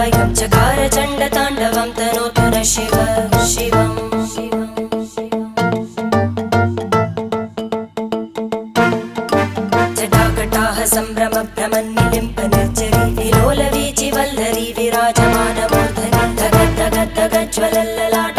कायं चकार चण्डताण्डवं तनोतु न शिव शिवम् जटाकटाह सम्भ्रम भ्रमन्निलिम्प निर्जरी विलोलवीचि वल्लरी विराजमानमूर्धनि धगद्धगद्धगज्ज्वलल्ललाट